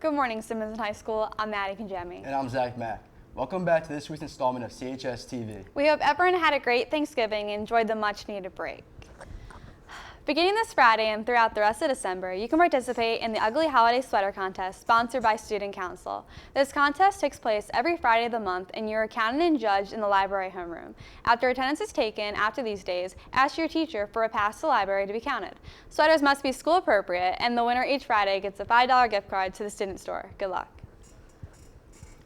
Good morning, Cinnaminson High School. I'm Maddie Conjami. And I'm Zach Mack. Welcome back to this week's installment of Chs Tv. We hope everyone had a great Thanksgiving and enjoyed the much-needed break. Beginning this Friday and throughout the rest of December, you can participate in the Ugly Holiday Sweater Contest sponsored by Student Council. This contest takes place every Friday of the month and you're counted and judged in the library homeroom. After attendance is taken after these days, ask your teacher for a pass to the library to be counted. Sweaters must be school appropriate and the winner each Friday gets a $5 gift card to the student store. Good luck.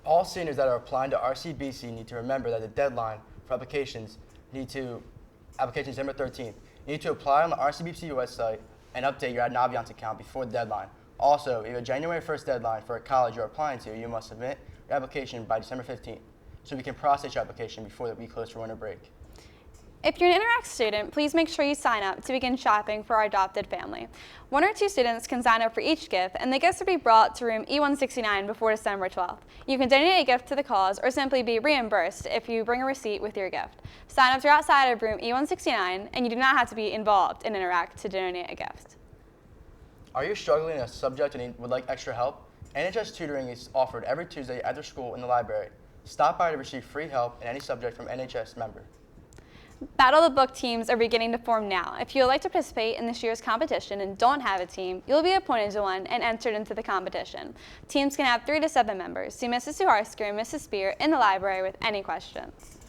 All seniors that are applying to RCBC need to remember that the deadline for applications December 13th. You need to apply on the RCBC website and update your Ad Naviance account before the deadline. Also, if you have a January 1st deadline for a college you're applying to, you must submit your application by December 15th so we can process your application before we close for winter break. If you're an Interact student, please make sure you sign up to begin shopping for our adopted family. 1 or 2 students can sign up for each gift, and the gifts will be brought to room E169 before December 12th. You can donate a gift to the cause or simply be reimbursed if you bring a receipt with your gift. Sign-ups are outside of room E169, and you do not have to be involved in Interact to donate a gift. Are you struggling in a subject and would like extra help? NHS tutoring is offered every Tuesday after school in the library. Stop by to receive free help in any subject from NHS member. Battle of the Book teams are beginning to form now. If you would like to participate in this year's competition and don't have a team, you'll be appointed to one and entered into the competition. Teams can have 3 to 7 members. See Mrs. Suharsker and Mrs. Spear in the library with any questions.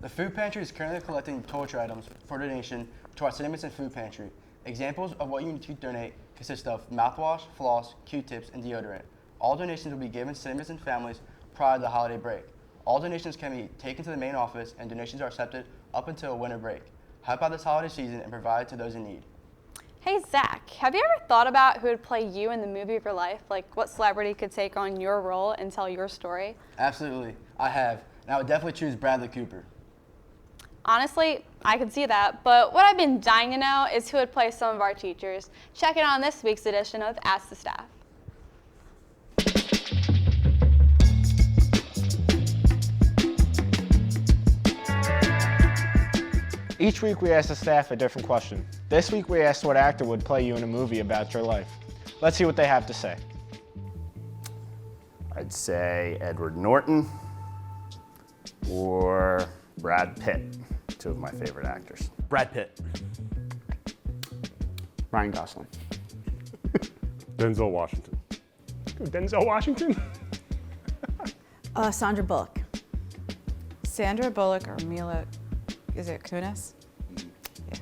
The food pantry is currently collecting toiletry items for donation to our Cinnaminson Food Pantry. Examples of what you need to donate consist of mouthwash, floss, Q-tips, and deodorant. All donations will be given to Cinnaminson families prior to the holiday break. All donations can be taken to the main office and donations are accepted up until winter break. Help out this holiday season and provide to those in need. Hey Zach, have you ever thought about who would play you in the movie of your life? Like what celebrity could take on your role and tell your story? Absolutely, I have. And I would definitely choose Bradley Cooper. Honestly, I could see that, but what I've been dying to know is who would play some of our teachers. Check it out on this week's edition of Ask the Staff. Each week we ask the staff a different question. This week we asked what actor would play you in a movie about your life. Let's see what they have to say. I'd say Edward Norton or Brad Pitt, 2 of my favorite actors. Brad Pitt. Ryan Gosling. Denzel Washington. Denzel Washington? Sandra Bullock. Sandra Bullock or Mila, is it Kunis? Yeah.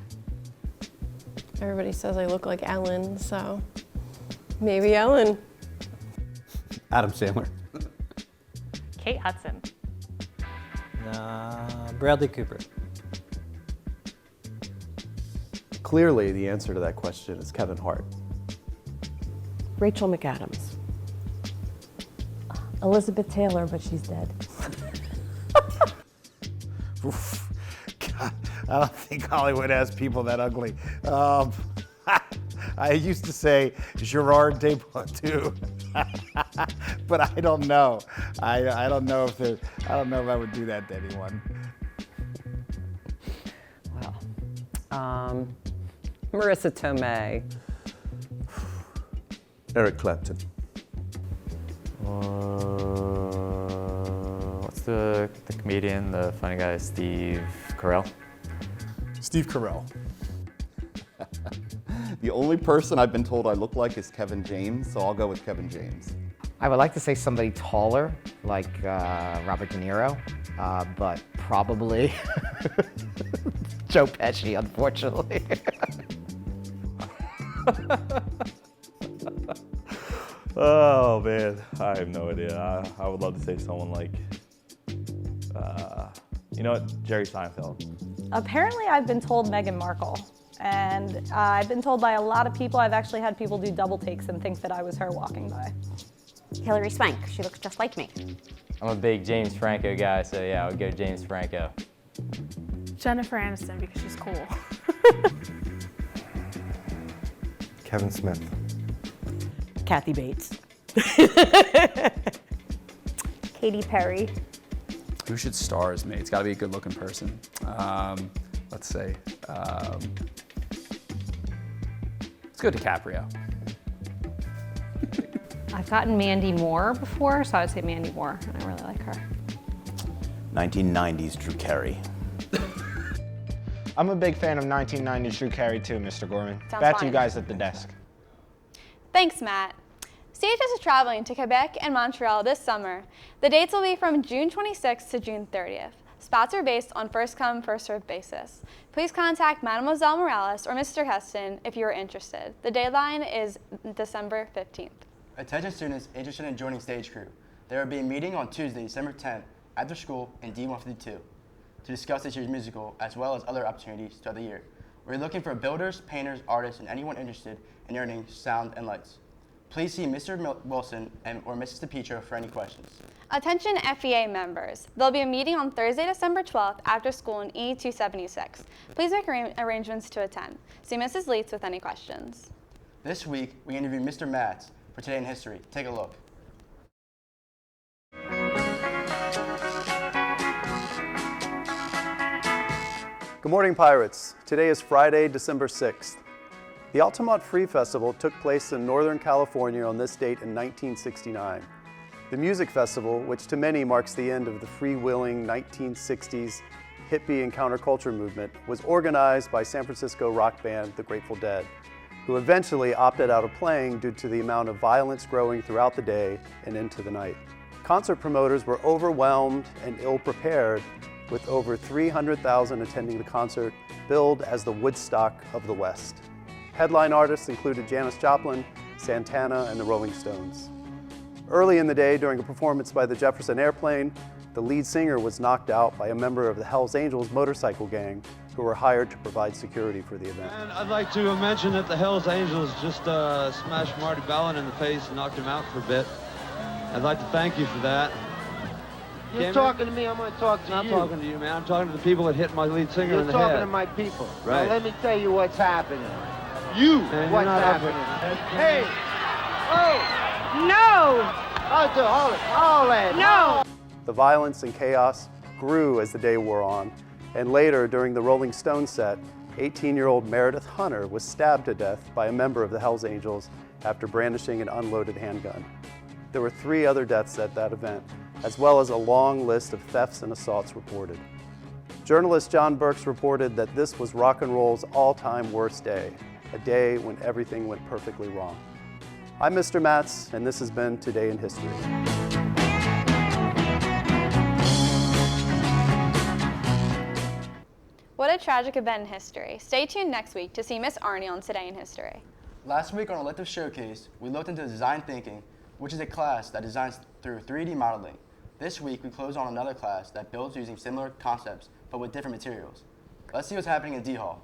Everybody says I look like Ellen, so maybe Ellen. Adam Sandler. Kate Hudson. Bradley Cooper. Clearly, the answer to that question is Kevin Hart. Rachel McAdams. Elizabeth Taylor, but she's dead. Oof. God, I don't think Hollywood has people that ugly. I used to say Gerard Depardieu, but I don't know. I don't know if I would do that to anyone. Wow. Marissa Tomei. Eric Clapton. What's the comedian, the funny guy, Steve Carell? Steve Carell. The only person I've been told I look like is Kevin James, so I'll go with Kevin James. I would like to say somebody taller, like Robert De Niro, but probably Joe Pesci, unfortunately. Oh man, I have no idea. I would love to say someone like, you know what, Jerry Seinfeld. Apparently I've been told Meghan Markle, and I've been told by a lot of people. I've actually had people do double takes and think that I was her walking by. Hillary Swank, she looks just like me. I'm a big James Franco guy, so yeah, I would go James Franco. Jennifer Aniston, because she's cool. Kevin Smith. Kathy Bates. Katy Perry. Who should star as me? It's got to be a good-looking person. Let's say, let's go DiCaprio. I've gotten Mandy Moore before, so I would say Mandy Moore. I really like her. 1990s Drew Carey. I'm a big fan of 1990s Drew Carey too, Mr. Gorman. Sounds Back to fun. you guys at the desk. Thanks, Matt. CHS is traveling to Quebec and Montreal this summer. The dates will be from June 26th to June 30th. Spots are based on first-come, first-served basis. Please contact Mademoiselle Morales or Mr. Heston if you are interested. The deadline is December 15th. Attention students interested in joining Stage Crew. There will be a meeting on Tuesday, December 10th, after school in D152 to discuss this year's musical as well as other opportunities throughout the year. We're looking for builders, painters, artists, and anyone interested in earning sound and lights. Please see Mr. Wilson or Mrs. DePietro for any questions. Attention FEA members. There'll be a meeting on Thursday, December 12th after school in E276. Please make arrangements to attend. See Mrs. Leitz with any questions. This week, we interviewed Mr. Matz for Today in History. Take a look. Good morning, Pirates. Today is Friday, December 6th. The Altamont Free Festival took place in Northern California on this date in 1969. The music festival, which to many marks the end of the freewheeling 1960s hippie and counterculture movement, was organized by San Francisco rock band The Grateful Dead, who eventually opted out of playing due to the amount of violence growing throughout the day and into the night. Concert promoters were overwhelmed and ill-prepared, with over 300,000 attending the concert, billed as the Woodstock of the West. Headline artists included Janis Joplin, Santana, and the Rolling Stones. Early in the day, during a performance by the Jefferson Airplane, the lead singer was knocked out by a member of the Hells Angels motorcycle gang who were hired to provide security for the event. And I'd like to mention that the Hells Angels just smashed Marty Ballin in the face and knocked him out for a bit. I'd like to thank you for that. You're talking to me, I'm going to talk to you. I'm not talking to you, man. I'm talking to the people that hit my lead singer You're in the head. talking to my people. Right. Now let me tell you what's happening. You, Man, what's you're not happening. Hey! Oh! No! Hold it! No! The violence and chaos grew as the day wore on, and later, during the Rolling Stones set, 18-year-old Meredith Hunter was stabbed to death by a member of the Hells Angels after brandishing an unloaded handgun. There were 3 other deaths at that event, as well as a long list of thefts and assaults reported. Journalist John Burks reported that this was rock and roll's all-time worst day, a day when everything went perfectly wrong. I'm Mr. Matz, and this has been Today in History. What a tragic event in history. Stay tuned next week to see Miss Arnie on Today in History. Last week on Elective Showcase, we looked into design thinking, which is a class that designs through 3D modeling. This week, we close on another class that builds using similar concepts, but with different materials. Let's see what's happening in D Hall.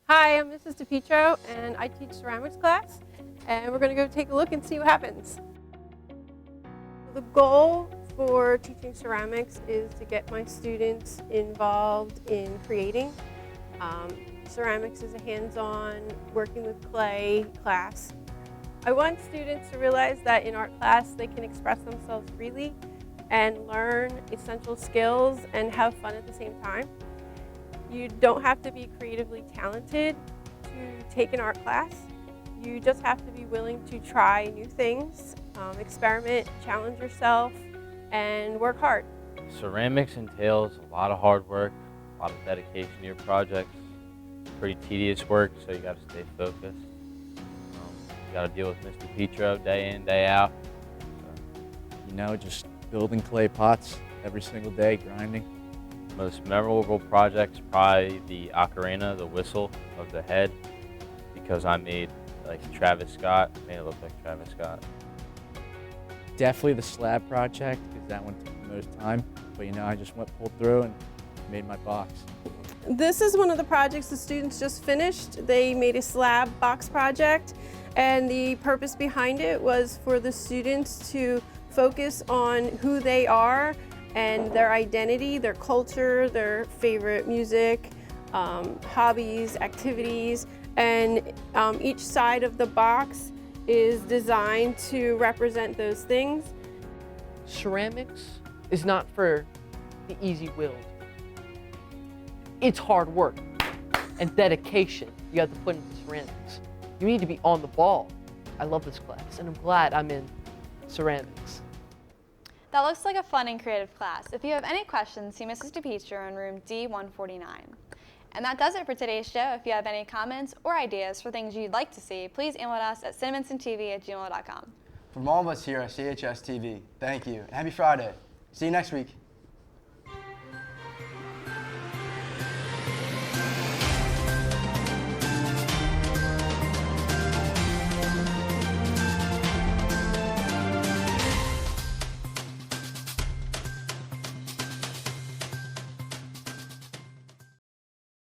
Hi, I'm Mrs. DePietro, and I teach ceramics class, and we're going to go take a look and see what happens. The goal for teaching ceramics is to get my students involved in creating. Ceramics is a hands-on, working with clay class. I want students to realize that in art class they can express themselves freely and learn essential skills and have fun at the same time. You don't have to be creatively talented to take an art class. You just have to be willing to try new things, experiment, challenge yourself, and work hard. Ceramics entails a lot of hard work, a lot of dedication to your projects. Pretty tedious work, so you got to stay focused. You got to deal with Mr. Petro day in, day out. You know, just building clay pots every single day, grinding. Most memorable project's probably the ocarina, the whistle of the head, because I made like Travis Scott, made it look like Travis Scott. Definitely the slab project, because that one took the most time. But you know, I just pulled through and made my box. This is one of the projects the students just finished. They made a slab box project, and the purpose behind it was for the students to focus on who they are and their identity, their culture, their favorite music, hobbies, activities, and each side of the box is designed to represent those things. Ceramics is not for the easy-willed. It's hard work and dedication you have to put into ceramics. You need to be on the ball. I love this class, and I'm glad I'm in ceramics. That looks like a fun and creative class. If you have any questions, see Mrs. DePietro in room D149. And that does it for today's show. If you have any comments or ideas for things you'd like to see, please email us at cinnaminsontv@gmail.com. From all of us here at Chs TV, thank you and happy Friday. See you next week.